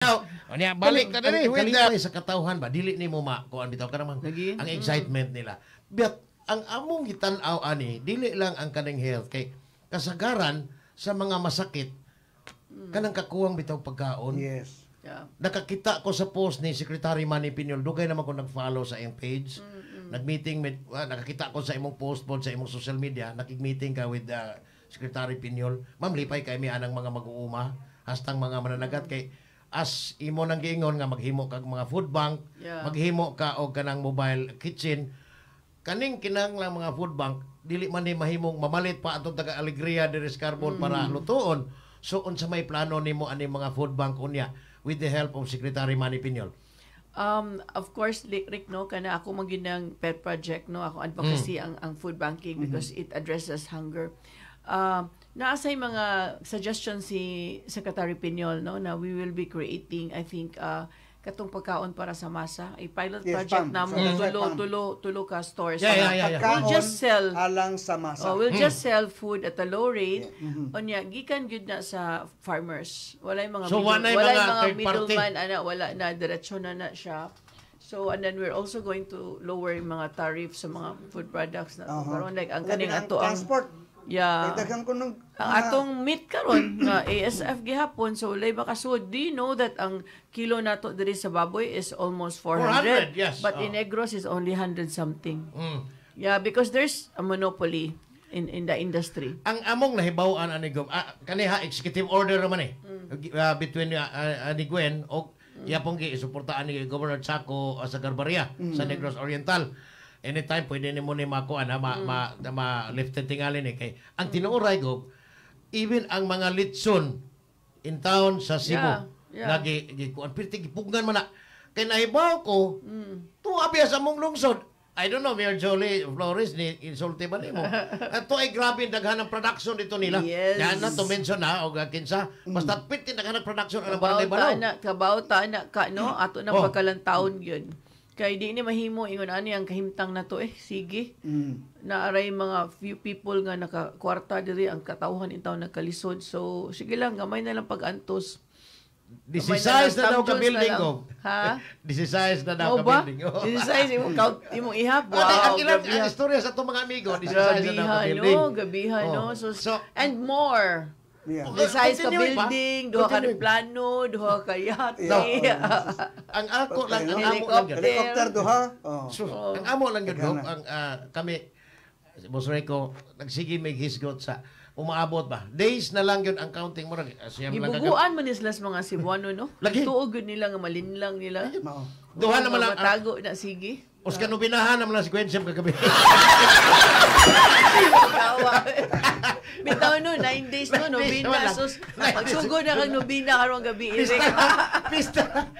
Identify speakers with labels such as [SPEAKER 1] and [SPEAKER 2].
[SPEAKER 1] Now, balik ka na rin with that.
[SPEAKER 2] Kalipay sa katawhan ba? Dili ni mo kuan bitaw ka naman. Ang excitement nila. But ang among gitan-aw ani, dili lang ang kaning health kay kasagaran sa mga masakit kanang kakuwang bitaw pagkaon.
[SPEAKER 3] Yes.
[SPEAKER 4] Yeah.
[SPEAKER 2] Nakakita ko sa post ni Secretary Manny Piñol, dugay naman ko nag-follow sa iyong page. Nag-meeting, nakakita ko sa imong post sa imong social media, nakig-meeting ka with Secretary Piñol. Ma'am, lipay kay mi anang mga mag-uuma, hastang mga mananagat kay as imo nang giingon nga maghimo kag mga food bank, maghimo ka og kanang mobile kitchen. Kaning kinahanglang mga food bank, dili man ni mahimong mamalit pa atong taga Alegria de Carbon para lutuon. So unsa may plano nimo ani mga food bank unya with the help of Secretary Manny Piñol?
[SPEAKER 4] Of course, Rick, no, kana ako maginang pet project, no, ako advocacy ang food banking because it addresses hunger. Naasay mga suggestions si Secretary Piñol, no, na we will be creating, I think, katong pagkaon para sa masa, a pilot project namo tulo ka stores.
[SPEAKER 3] We'll
[SPEAKER 4] just sell
[SPEAKER 3] alang sa masa.
[SPEAKER 4] we'll just sell food at a low rate. Onya gikan gyud na sa farmers. Walay mga middleman wala na diretso na siya. So and then we're also going to lower yung mga tariff sa mga food products na karon like ang kaning ato ang
[SPEAKER 3] transport.
[SPEAKER 4] Yeah.
[SPEAKER 3] Ang
[SPEAKER 4] atong meat karon nga ASF gihapon so lay baka so do you know that ang kilo nato diri sa baboy is almost 400
[SPEAKER 2] yes.
[SPEAKER 4] But in Negros is only 100 something. Yeah, because there's a monopoly in the industry.
[SPEAKER 2] Ang among nahibaw-an ani kaniha executive order naman between ni Gwen o yapong gi-suportaan ni Governor Chaco sa Garbaria sa Negros Oriental. Anytime pwede ni mo ni makuan lifted tingali ni kay ang tinuoray go even ang mga litson in town sa Cebu lagi kuan pirti gipugngan man na kay nahibaw ko tuwa sa mong lungsod. I don't know, Mayor Jolie Flores ni insulti ba nimo? Ato ay grabe daghan ng production dito nila. Yan na to mention na og kinsa basta pirti daghan ng production ang barangay Balaw.
[SPEAKER 4] Kabaw ta na ka no ato na pagkalantawon gyud. Kay di ni mahimo ingon ani ang kahimtang na to sige. Naaray mga few people nga nakakwarta diri ang katawhan in taon nagkalisod. So sige lang gamay na lang pag-antos.
[SPEAKER 2] Disisize na daw ka building ko.
[SPEAKER 4] Ha?
[SPEAKER 2] Disisize na daw ka building.
[SPEAKER 4] Disisize imong ihap.
[SPEAKER 2] Wow. Ang istorya sa itong mga amigo, disisize na daw ka building.
[SPEAKER 4] Gabihan no. So and more. Size ka building, duha ka plano, duha ka yate.
[SPEAKER 2] Ang ako lang, ang amo lang yun.
[SPEAKER 3] Helicopter duha.
[SPEAKER 2] Ang amo lang yun, ang kami, Boss Rico, nagsige may hisgot sa umaabot ba? Days na lang yun ang counting mo.
[SPEAKER 4] Ibuguan mo nislas mga Cebuano, no? Tuog yun nila nga malinlang nila.
[SPEAKER 2] Duha naman lang.
[SPEAKER 4] Matago na, sige.
[SPEAKER 2] Oscar Nubinahan naman lang si Gwen Siem kagabi.
[SPEAKER 4] Bitaw no, 9 days no, Nobina. Sus, pagsugod na kang Nobina karong gabi.
[SPEAKER 2] Pista.